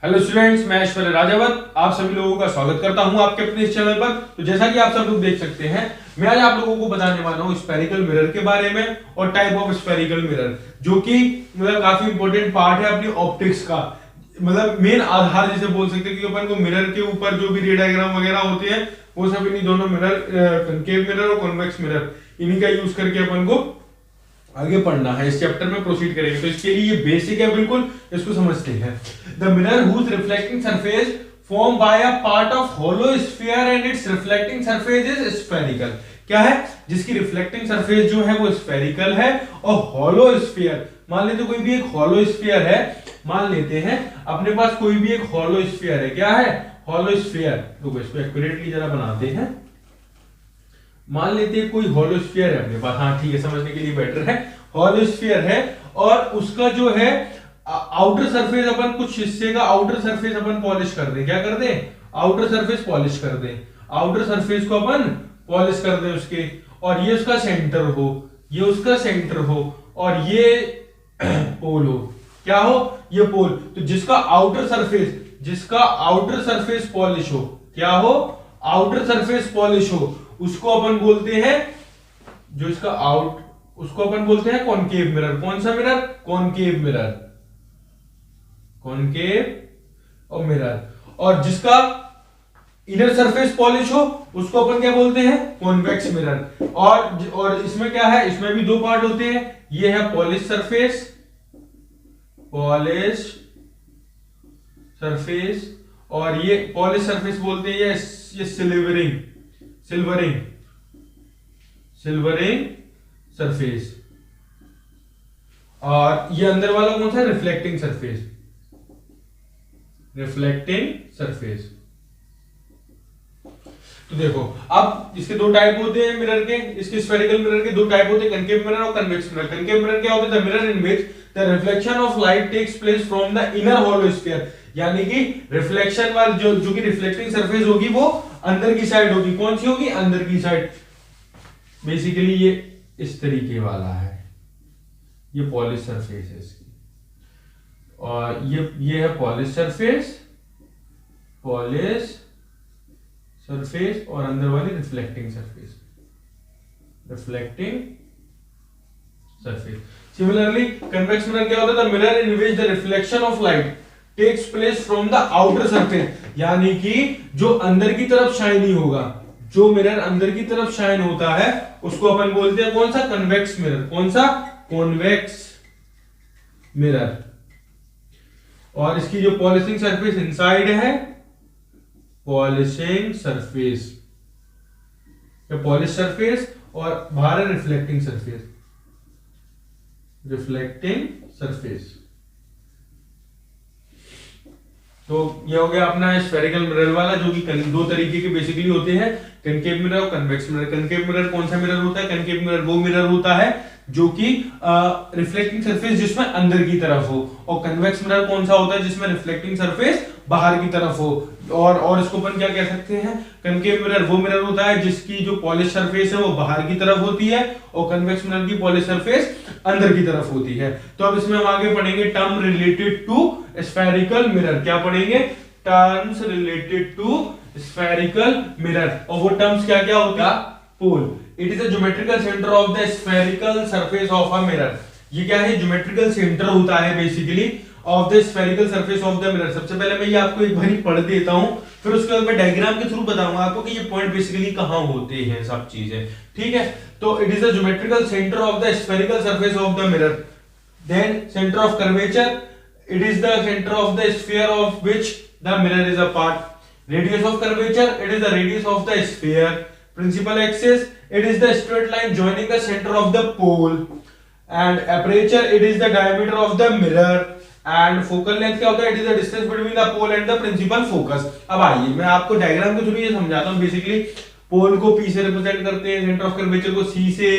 Hello students, मैं ऐश्वर्य राजावत आप सभी लोगों का स्वागत करता हूं आपके अपने इस चैनल पर। तो जैसा कि आप सब लोग देख सकते हैं, मैं आज आप लोगों को बताने वाला हूं स्फेरिकल मिरर के बारे में और टाइप ऑफ स्फेरिकल मिरर, जो कि मतलब काफी इंपॉर्टेंट पार्ट है अपनी ऑप्टिक्स का। मतलब मेन आधार जैसे बोल सकते हैं कि अपन को मिरर के ऊपर जो भी रे डायग्राम वगैरह होते हैं वो सब इन्हीं दोनों मिरर, कनकेव मिरर और कॉन्वेक्स मिरर, इन्हीं का यूज करके अपन को आगे पढ़ना है। इस चैप्टर में प्रोसीड करेंगे, तो इसके लिए ये बेसिक है, बिल्कुल इसको समझते हैं। The mirror whose reflecting surface form by a part of hollow sphere and its reflecting surface is spherical. क्या है? जिसकी रिफ्लेक्टिंग सरफेस जो है वो स्फेरिकल है और होलो स्फीयर, मान लेते कोई भी एक होलो स्फीयर है, मान लेते हैं अपने पास कोई भी एक होलो स्फीयर है। क्या है? Hollow sphere. तो इसको एक्यूरेटली जरा बनाते हैं। मान लेते हैं कोई होलो स्फीयर है अपने पास, हाँ ठीक है, समझने के लिए बेटर है। होलो स्फीयर है और उसका जो है आउटर सरफेस, अपन कुछ हिस्से का आउटर सरफेस अपन पॉलिश कर दें। क्या कर दें? आउटर सरफेस पॉलिश कर दें। आउटर सरफेस को अपन पॉलिश कर दें उसके, और ये उसका सेंटर हो, ये उसका सेंटर हो और ये पोल हो। क्या हो? ये पोल। तो जिसका आउटर सरफेस पॉलिश हो, क्या हो? आउटर सरफेस पॉलिश हो, उसको अपन बोलते हैं, जो इसका उसको अपन बोलते हैं कॉनकेव मिरर। कौन सा मिरर? Concave mirror. कॉनकेव और मिरर। और जिसका इनर सरफेस पॉलिश हो उसको अपन क्या बोलते हैं? Convex mirror. और इसमें क्या है? इसमें भी दो पार्ट होते हैं। ये है पॉलिश सरफेस और ये पॉलिश सरफेस बोलते हैं ये सिल्वरिंग सरफेस। और ये अंदर वाला कौन सा? Reflecting surface. तो देखो, अब इसके दो टाइप होते हैं मिरर के, इसके स्फेरिकल मिरर के दो टाइप होते हैं, कनकेव मिरर और कन्वेक्स मिरर। कनकेव मिरर क्या होता है? The mirror in which the reflection of light takes place from the inner hollow sphere. यानी कि रिफ्लेक्शन वाली जो कि रिफ्लेक्टिंग सरफेस होगी वो अंदर की साइड होगी। कौन सी होगी? अंदर की साइड। बेसिकली ये इस तरीके वाला है, ये पॉलिश सरफेस है इसकी, और ये है पॉलिश सरफेस और अंदर वाली reflecting surface. Similarly convex mirror क्या होता है? The mirror in which the reflection of light takes place from the outer surface. यानी कि जो अंदर की तरफ शाइनी होगा, जो मिरर अंदर की तरफ शाइन होता है उसको अपन बोलते हैं कौन सा? Convex mirror. कौन सा? Convex mirror. और इसकी जो पॉलिशिंग सरफेस इनसाइड है, पॉलिशिंग सरफेस और बाहर है रिफ्लेक्टिंग सरफेस। तो ये हो गया अपना स्फेरिकल मिरर वाला, जो कि दो तरीके के बेसिकली होते हैं, कनकेव मिरर और कन्वेक्स मिरर। कनकेव मिरर कौन सा मिरर होता है? कनकेव मिरर वो मिरर होता है जो कि रिफ्लेक्टिंग सरफेस जिसमें अंदर की तरफ हो, और कन्वेक्स मिरर कौन सा होता है? जिसमें रिफ्लेक्टिंग सरफेस बाहर की तरफ हो। और इसको अपन क्या कह सकते हैं? कनकेव मिरर वो मिरर होता है जिसकी जो पॉलिश सरफेस है वो बाहर की तरफ होती है, और कन्वेक्स मिरर की पॉलिश सरफेस अंदर की तरफ होती है। तो अब इसमें हम आगे पढ़ेंगे term related to spherical mirror. क्या पढ़ेंगे? Terms related to spherical mirror. और वो टर्म्स क्या क्या होगा? Pole. It is the geometrical centre of the spherical surface of a mirror. ये क्या है? ज्योमेट्रिकल सेंटर होता है basically of the spherical surface of the mirror. सबसे पहले मैं ये आपको एक बारी पढ़ देता हूं, फिर उसके बाद मैं डायग्राम के थ्रू बताऊंगा आपको कि ये पॉइंट बेसिकली कहां होते हैं, सब चीजें। ठीक है? तो it is the geometrical centre of the spherical surface of the mirror. Then centre of curvature, it is the center of the sphere of which the mirror is a part. Radius of curvature, it is the radius of the sphere. Principal axis, it is the straight line joining the center of the pole. And aperture, it is the diameter of the mirror. And focal length क्या होता है? It is the distance between the pole and the principal focus. अब आइए मैं आपको diagram के through ये समझाता हूँ। बेसिकली पोल को P से रिप्रेजेंट करते हैं, सेंटर ऑफ कर्वेचर को C से,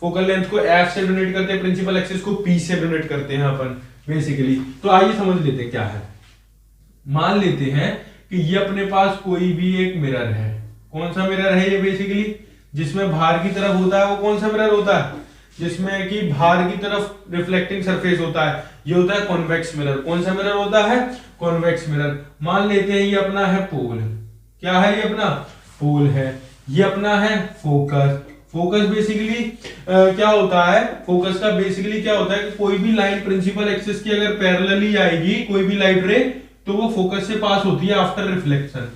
फोकल लेंथ को F से डोनेट करते हैं, प्रिंसिपल एक्सिस को P से डोनेट करते हैं अपन बेसिकली। तो आइए समझ लेते हैं क्या है। मान लेते हैं कि ये अपने पास कोई भी एक मिरर है। कौन सा मिरर है ये? बेसिकली जिसमें बाहर की तरफ होता है वो कौन सा मिरर होता है? जिसमें कि बाहर की तरफ रिफ्लेक्टिंग सरफेस होता है, ये होता है कॉन्वेक्स मिरर। कौन सा मिरर होता है? Convex mirror. मान लेते हैं ये अपना है पोल। क्या है? ये अपना पोल है। ये अपना है फोकस। फोकस बेसिकली क्या होता है? फोकस का बेसिकली क्या होता है कि कोई भी लाइन प्रिंसिपल एक्सिस की अगर पैरेलली आएगी, कोई भी लाइट रे, तो वो फोकस से पास होती है after reflection.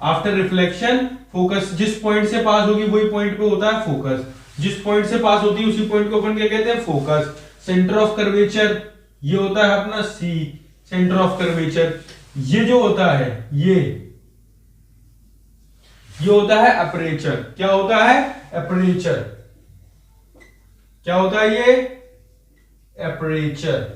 After reflection focus जिस पॉइंट से पास होगी वही पॉइंट पे होता है फोकस। जिस पॉइंट से पास होती है उसी पॉइंट को अपन क्या कहते हैं? फोकस। सेंटर ऑफ कर्वेचर ये होता है अपना सी, सेंटर ऑफ कर्वेचर। ये जो होता है ये होता है अपर्चर। क्या होता है? अपर्चर। क्या होता है ये? अपर्चर।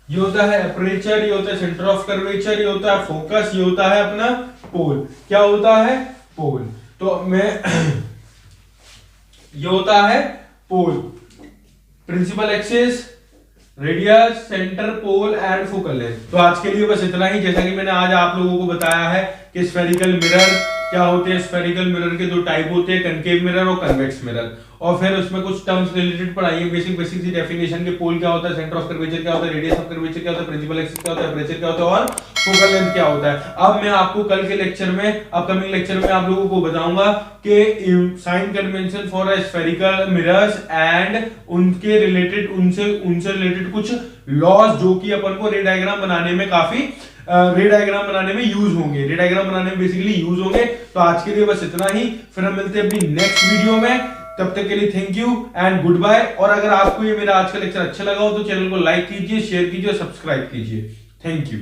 ये होता है अपर्चर, ये होता है सेंटर ऑफ कर्वेचर, ये होता है फोकस, ये होता है अपना पोल। क्या होता है? पोल। तो मैं ये होता है pole, principal axis, radius, centre, pole and focal length. तो आज के लिए बस इतना ही। जैसा कि मैंने आज आप लोगों को बताया है कि स्फेरिकल मिरर क्या होते हैं। स्फेरिकल मिरर के दो टाइप होते हैं, कनकेव मिरर और कन्वेक्स मिरर। और फिर उसमें कुछ टर्म्स रिलेटेड पढ़ाई है, बेसिक सी डेफिनेशन के पोल क्या होता है, सेंटर ऑफ कर्वेचर क्या होता है, रेडियस ऑफ कर्वेचर क्या होता है, प्रिंसिपल एक्सिस क्या होता है, अपर्चर क्या होता है और फोकल लेंथ क्या होता है। अब मैं आपको कल के लेक्चर में, अपकमिंग लेक्चर में आप लोगों को बताऊंगा कि sign convention for spherical mirrors and उनके रिलेटेड उनसे रिलेटेड कुछ लॉज जो कि अपन को रे डायग्राम बनाने में काफी रे डायग्राम बनाने में यूज होंगे, रे डायग्राम बनाने में बेसिकली यूज होंगे। तो आज के लिए बस इतना ही, फिर हम मिलते हैं अपनी नेक्स्ट वीडियो में। तब तक के लिए thank you and goodbye. और अगर आपको ये मेरा आज का लेक्चर अच्छा लगा हो तो चैनल को लाइक कीजिए, शेयर कीजिए और सब्सक्राइब कीजिए। Thank you.